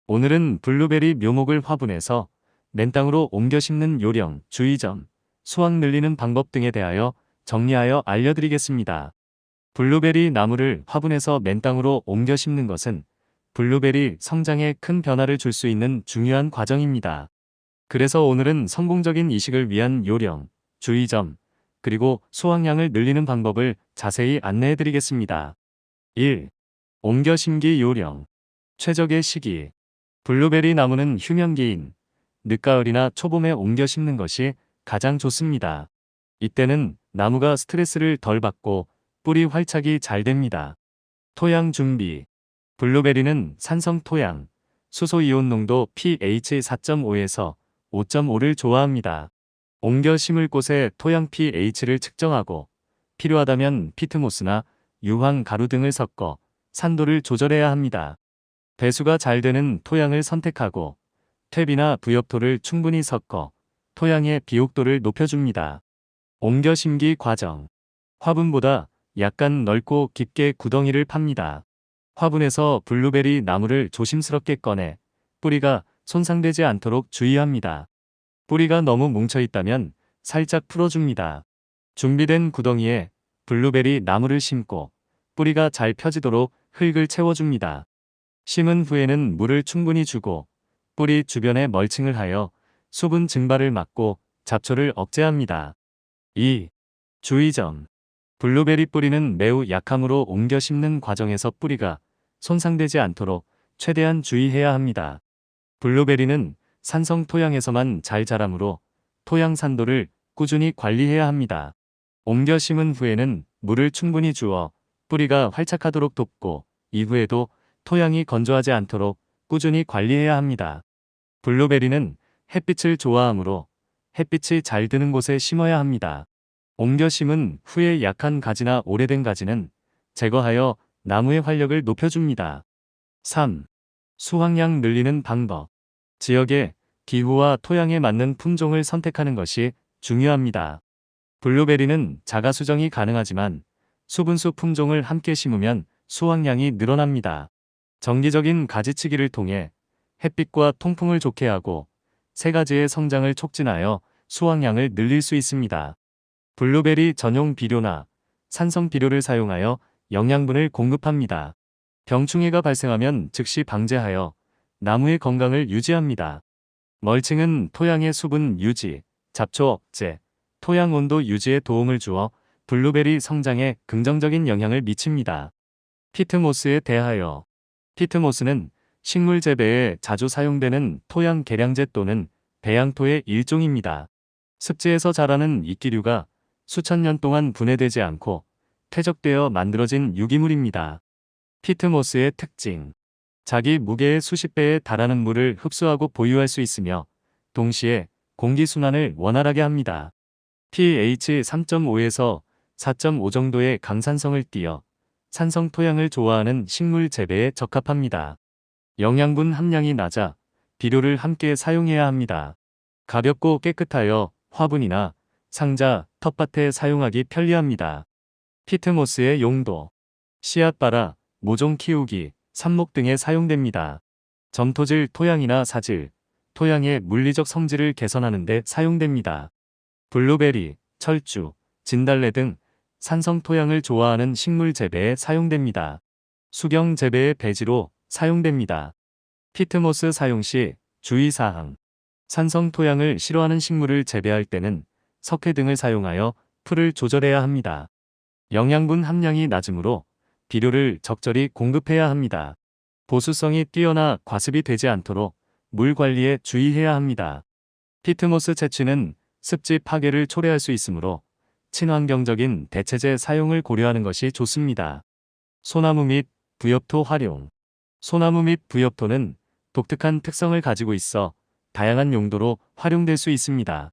오늘은 블루베리 묘목을 화분에서 맨땅으로 옮겨 심는 요령, 주의점, 수확 늘리는 방법 등에 대하여 정리하여 알려드리겠습니다. 블루베리 나무를 화분에서 맨땅으로 옮겨 심는 것은 블루베리 성장에 큰 변화를 줄 수 있는 중요한 과정입니다. 그래서 오늘은 성공적인 이식을 위한 요령, 주의점, 그리고 수확량을 늘리는 방법을 자세히 안내해드리겠습니다. 1. 옮겨 심기 요령. 최적의 시기. 블루베리 나무는 휴면기인 늦가을이나 초봄에 옮겨 심는 것이 가장 좋습니다. 이때는 나무가 스트레스를 덜 받고 뿌리 활착이 잘 됩니다. 토양 준비. 블루베리는 산성 토양, 수소 이온 농도 pH 4.5에서 5.5를 좋아합니다. 옮겨 심을 곳의 토양 pH를 측정하고 필요하다면 피트모스나 유황 가루 등을 섞어 산도를 조절해야 합니다. 배수가 잘 되는 토양을 선택하고 퇴비나 부엽토를 충분히 섞어 토양의 비옥도를 높여줍니다. 옮겨 심기 과정. 화분보다 약간 넓고 깊게 구덩이를 팝니다. 화분에서 블루베리 나무를 조심스럽게 꺼내 뿌리가 손상되지 않도록 주의합니다. 뿌리가 너무 뭉쳐있다면 살짝 풀어줍니다. 준비된 구덩이에 블루베리 나무를 심고 뿌리가 잘 펴지도록 흙을 채워줍니다. 심은 후에는 물을 충분히 주고 뿌리 주변에 멀칭을 하여 수분 증발을 막고 잡초를 억제합니다. 2. 주의점. 블루베리 뿌리는 매우 약하므로 옮겨 심는 과정에서 뿌리가 손상되지 않도록 최대한 주의해야 합니다. 블루베리는 산성 토양에서만 잘 자라므로 토양 산도를 꾸준히 관리해야 합니다. 옮겨 심은 후에는 물을 충분히 주어 뿌리가 활착하도록 돕고 이후에도 토양이 건조하지 않도록 꾸준히 관리해야 합니다. 블루베리는 햇빛을 좋아하므로 햇빛이 잘 드는 곳에 심어야 합니다. 옮겨 심은 후에 약한 가지나 오래된 가지는 제거하여 나무의 활력을 높여줍니다. 3. 수확량 늘리는 방법. 지역의 기후와 토양에 맞는 품종을 선택하는 것이 중요합니다. 블루베리는 자가 수정이 가능하지만 수분수 품종을 함께 심으면 수확량이 늘어납니다. 정기적인 가지치기를 통해 햇빛과 통풍을 좋게 하고 세 가지의 성장을 촉진하여 수확량을 늘릴 수 있습니다. 블루베리 전용 비료나 산성 비료를 사용하여 영양분을 공급합니다. 병충해가 발생하면 즉시 방제하여 나무의 건강을 유지합니다. 멀칭은 토양의 수분 유지, 잡초 억제, 토양 온도 유지에 도움을 주어 블루베리 성장에 긍정적인 영향을 미칩니다. 피트모스에 대하여. 피트모스는 식물 재배에 자주 사용되는 토양 계량제 또는 배양토의 일종입니다. 습지에서 자라는 이끼류가 수천 년 동안 분해되지 않고 퇴적되어 만들어진 유기물입니다. 피트모스의 특징. 자기 무게의 수십 배에 달하는 물을 흡수하고 보유할 수 있으며 동시에 공기순환을 원활하게 합니다. pH 3.5에서 4.5 정도의 강산성을 띠어 산성 토양을 좋아하는 식물 재배에 적합합니다. 영양분 함량이 낮아 비료를 함께 사용해야 합니다. 가볍고 깨끗하여 화분이나 상자, 텃밭에 사용하기 편리합니다. 피트모스의 용도. 씨앗 발화, 모종 키우기, 삽목 등에 사용됩니다. 점토질 토양이나 사질, 토양의 물리적 성질을 개선하는 데 사용됩니다. 블루베리, 철쭉, 진달래 등 산성 토양을 좋아하는 식물 재배에 사용됩니다. 수경 재배의 배지로 사용됩니다. 피트모스 사용 시 주의사항. 산성 토양을 싫어하는 식물을 재배할 때는 석회 등을 사용하여 풀을 조절해야 합니다. 영양분 함량이 낮으므로 비료를 적절히 공급해야 합니다. 보수성이 뛰어나 과습이 되지 않도록 물 관리에 주의해야 합니다. 피트모스 채취는 습지 파괴를 초래할 수 있으므로 친환경적인 대체제 사용을 고려하는 것이 좋습니다. 소나무 및 부엽토 활용. 소나무 및 부엽토는 독특한 특성을 가지고 있어 다양한 용도로 활용될 수 있습니다.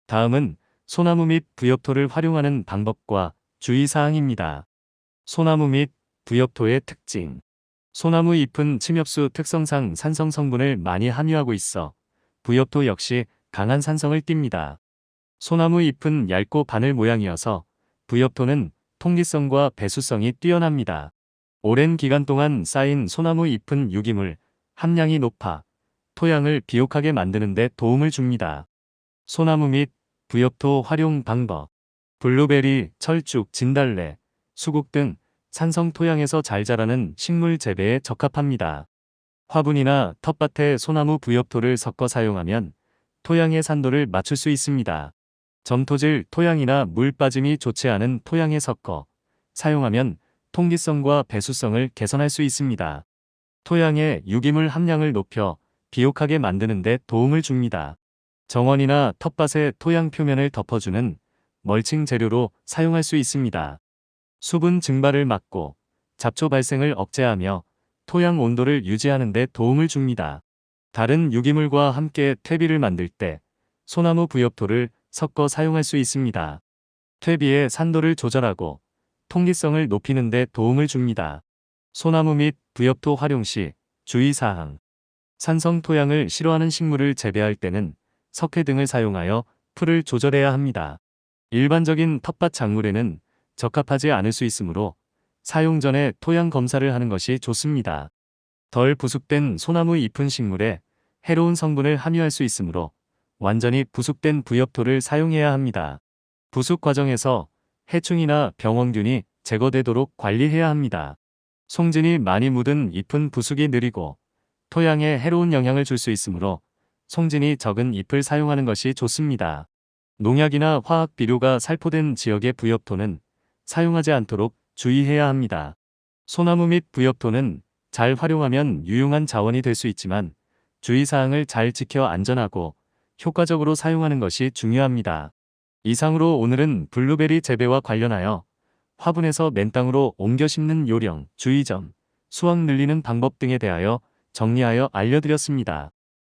다음은 소나무 및 부엽토를 활용하는 방법과 주의사항입니다. 소나무 및 부엽토의 특징. 소나무 잎은 침엽수 특성상 산성 성분을 많이 함유하고 있어 부엽토 역시 강한 산성을 띱니다. 소나무 잎은 얇고 바늘 모양이어서 부엽토는 통기성과 배수성이 뛰어납니다. 오랜 기간 동안 쌓인 소나무 잎은 유기물, 함량이 높아 토양을 비옥하게 만드는 데 도움을 줍니다. 소나무 및 부엽토 활용 방법. 블루베리, 철쭉, 진달래, 수국 등 산성 토양에서 잘 자라는 식물 재배에 적합합니다. 화분이나 텃밭에 소나무 부엽토를 섞어 사용하면 토양의 산도를 맞출 수 있습니다. 점토질 토양이나 물 빠짐이 좋지 않은 토양에 섞어 사용하면 통기성과 배수성을 개선할 수 있습니다. 토양의 유기물 함량을 높여 비옥하게 만드는 데 도움을 줍니다. 정원이나 텃밭의 토양 표면을 덮어주는 멀칭 재료로 사용할 수 있습니다. 수분 증발을 막고 잡초 발생을 억제하며 토양 온도를 유지하는 데 도움을 줍니다. 다른 유기물과 함께 퇴비를 만들 때 소나무 부엽토를 섞어 사용할 수 있습니다. 퇴비의 산도를 조절하고 통기성을 높이는 데 도움을 줍니다. 소나무 및 부엽토 활용 시 주의사항. 산성 토양을 싫어하는 식물을 재배할 때는 석회 등을 사용하여 풀을 조절해야 합니다. 일반적인 텃밭 작물에는 적합하지 않을 수 있으므로 사용 전에 토양 검사를 하는 것이 좋습니다. 덜 부숙된 소나무 잎은 식물에 해로운 성분을 함유할 수 있으므로 완전히 부숙된 부엽토를 사용해야 합니다. 부숙 과정에서 해충이나 병원균이 제거되도록 관리해야 합니다. 송진이 많이 묻은 잎은 부숙이 느리고 토양에 해로운 영향을 줄 수 있으므로 송진이 적은 잎을 사용하는 것이 좋습니다. 농약이나 화학 비료가 살포된 지역의 부엽토는 사용하지 않도록 주의해야 합니다. 소나무 및 부엽토는 잘 활용하면 유용한 자원이 될 수 있지만 주의사항을 잘 지켜 안전하고 효과적으로 사용하는 것이 중요합니다. 이상으로 오늘은 블루베리 재배와 관련하여 화분에서 맨땅으로 옮겨 심는 요령, 주의점, 수확 늘리는 방법 등에 대하여 정리하여 알려드렸습니다.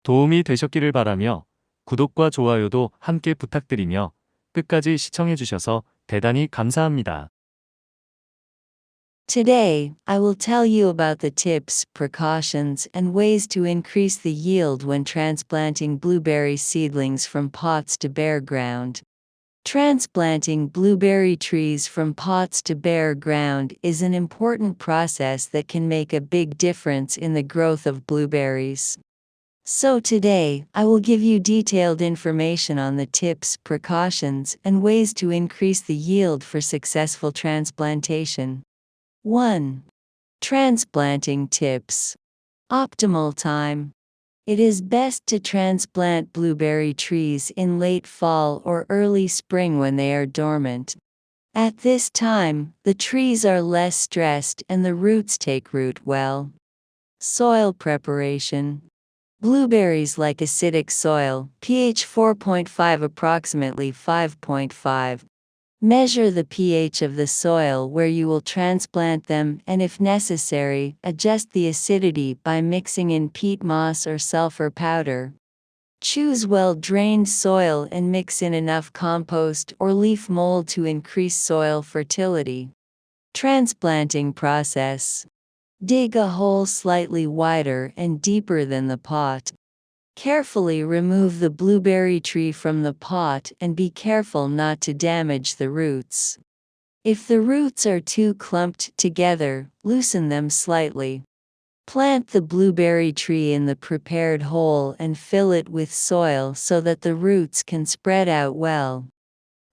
도움이 되셨기를 바라며 구독과 좋아요도 함께 부탁드리며 끝까지 시청해주셔서 대단히 감사합니다. Today, I will tell you about the tips, precautions, and ways to increase the yield when transplanting blueberry seedlings from pots to bare ground. Transplanting blueberry trees from pots to bare ground is an important process that can make a big difference in the growth of blueberries. So today, I will give you detailed information on the tips, precautions, and ways to increase the yield for successful transplantation. 1. Transplanting tips. Optimal time. It is best to transplant blueberry trees in late fall or early spring when they are dormant. At this time, the trees are less stressed and the roots take root well. Soil preparation. Blueberries like acidic soil, pH 4.5 approximately 5.5. Measure the pH of the soil where you will transplant them and if necessary, adjust the acidity by mixing in peat moss or sulfur powder. Choose well-drained soil and mix in enough compost or leaf mold to increase soil fertility. Transplanting process. Dig a hole slightly wider and deeper than the pot. Carefully remove the blueberry tree from the pot and be careful not to damage the roots. If the roots are too clumped together, loosen them slightly. Plant the blueberry tree in the prepared hole and fill it with soil so that the roots can spread out well.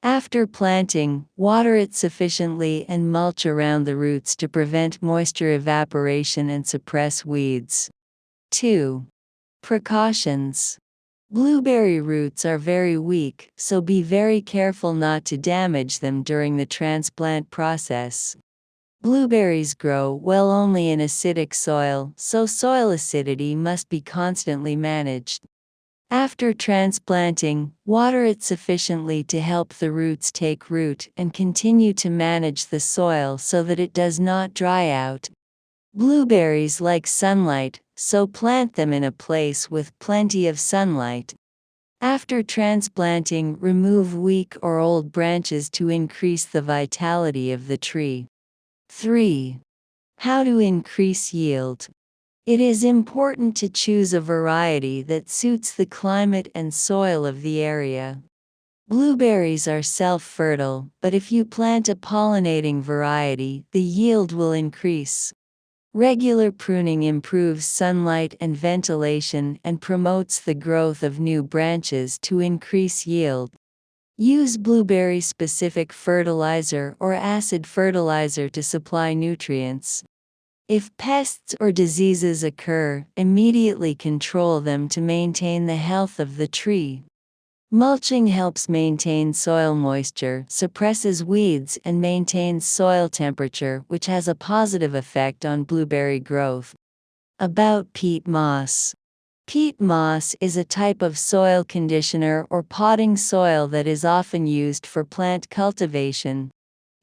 After planting, water it sufficiently and mulch around the roots to prevent moisture evaporation and suppress weeds. 2. Precautions. Blueberry roots are very weak, so be very careful not to damage them during the transplant process. Blueberries grow well only in acidic soil, so soil acidity must be constantly managed. After transplanting, water it sufficiently to help the roots take root and continue to manage the soil so that it does not dry out. Blueberries like sunlight, so plant them in a place with plenty of sunlight. After transplanting, remove weak or old branches to increase the vitality of the tree. 3. How to increase yield. It is important to choose a variety that suits the climate and soil of the area. Blueberries are self-fertile, but if you plant a pollinating variety, the yield will increase. Regular pruning improves sunlight and ventilation and promotes the growth of new branches to increase yield. Use blueberry-specific fertilizer or acid fertilizer to supply nutrients. If pests or diseases occur, immediately control them to maintain the health of the tree. Mulching helps maintain soil moisture, suppresses weeds, and maintains soil temperature, which has a positive effect on blueberry growth. About peat moss. Peat moss is a type of soil conditioner or potting soil that is often used for plant cultivation.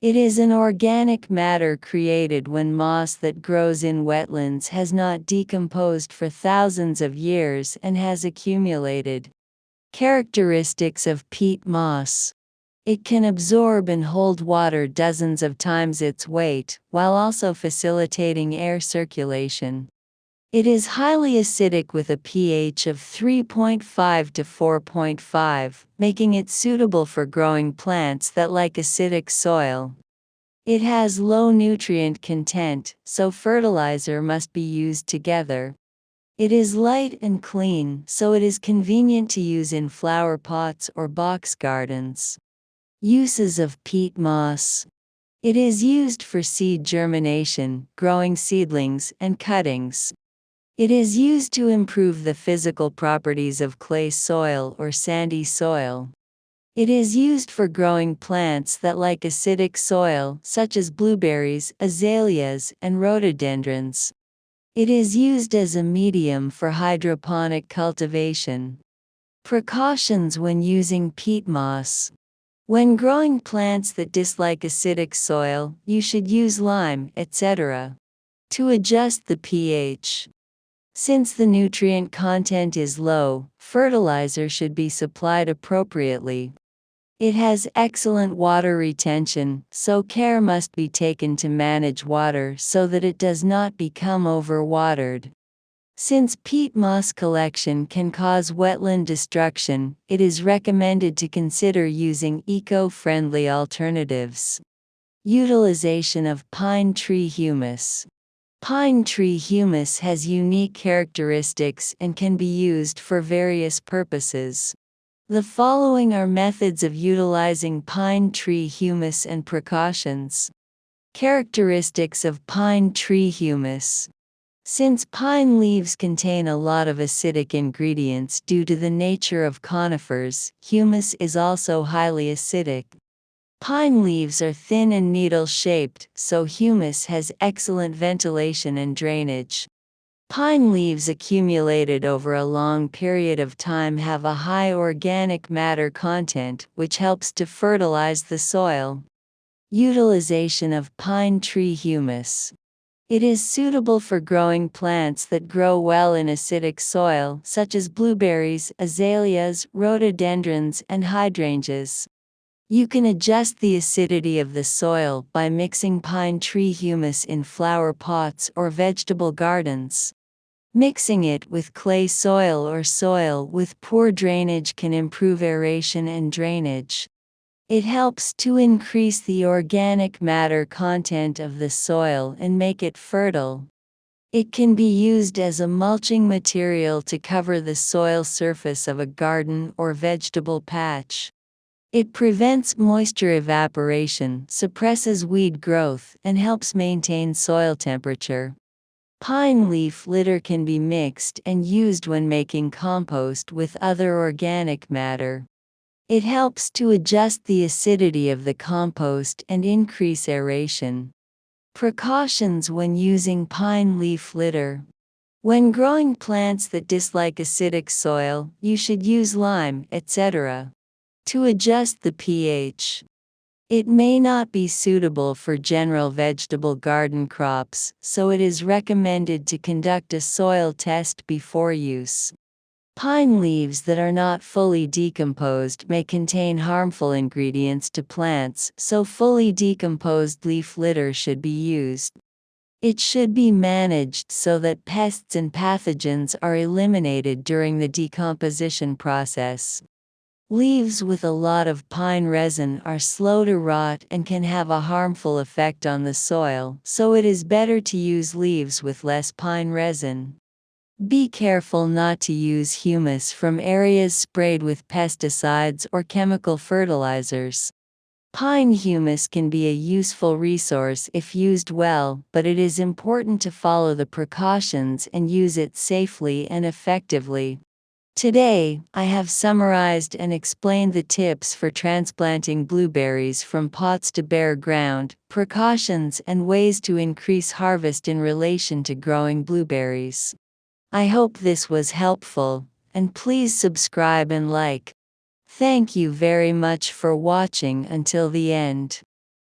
It is an organic matter created when moss that grows in wetlands has not decomposed for thousands of years and has accumulated. Characteristics of peat moss. It can absorb and hold water dozens of times its weight, while also facilitating air circulation. It is highly acidic with a pH of 3.5 to 4.5, making it suitable for growing plants that like acidic soil. It has low nutrient content, so fertilizer must be used together. It is light and clean, so it is convenient to use in flower pots or box gardens. Uses of peat moss. It is used for seed germination, growing seedlings, and cuttings. It is used to improve the physical properties of clay soil or sandy soil. It is used for growing plants that like acidic soil, such as blueberries, azaleas, and rhododendrons. It is used as a medium for hydroponic cultivation. Precautions when using peat moss. When growing plants that dislike acidic soil, you should use lime, etc. to adjust the pH. Since the nutrient content is low, fertilizer should be supplied appropriately. It has excellent water retention, so care must be taken to manage water so that it does not become overwatered. Since peat moss collection can cause wetland destruction, it is recommended to consider using eco-friendly alternatives. Utilization of pine tree humus. Pine tree humus has unique characteristics and can be used for various purposes. The following are methods of utilizing pine tree humus and precautions. Characteristics of pine tree humus. Since pine leaves contain a lot of acidic ingredients due to the nature of conifers, humus is also highly acidic. Pine leaves are thin and needle-shaped, so humus has excellent ventilation and drainage. Pine leaves accumulated over a long period of time have a high organic matter content, which helps to fertilize the soil. Utilization of pine tree humus. It is suitable for growing plants that grow well in acidic soil, such as blueberries, azaleas, rhododendrons, and hydrangeas. You can adjust the acidity of the soil by mixing pine tree humus in flower pots or vegetable gardens. Mixing it with clay soil or soil with poor drainage can improve aeration and drainage. It helps to increase the organic matter content of the soil and make it fertile. It can be used as a mulching material to cover the soil surface of a garden or vegetable patch. It prevents moisture evaporation, suppresses weed growth, and helps maintain soil temperature. Pine leaf litter can be mixed and used when making compost with other organic matter. It helps to adjust the acidity of the compost and increase aeration. Precautions when using pine leaf litter. When growing plants that dislike acidic soil, you should use lime, etc. to adjust the pH. It may not be suitable for general vegetable garden crops, so it is recommended to conduct a soil test before use. Pine leaves that are not fully decomposed may contain harmful ingredients to plants, so fully decomposed leaf litter should be used. It should be managed so that pests and pathogens are eliminated during the decomposition process. Leaves with a lot of pine resin are slow to rot and can have a harmful effect on the soil, so it is better to use leaves with less pine resin. Be careful not to use humus from areas sprayed with pesticides or chemical fertilizers. Pine humus can be a useful resource if used well, but it is important to follow the precautions and use it safely and effectively. Today, I have summarized and explained the tips for transplanting blueberries from pots to bare ground, precautions and ways to increase harvest in relation to growing blueberries. I hope this was helpful, and please subscribe and like. Thank you very much for watching until the end.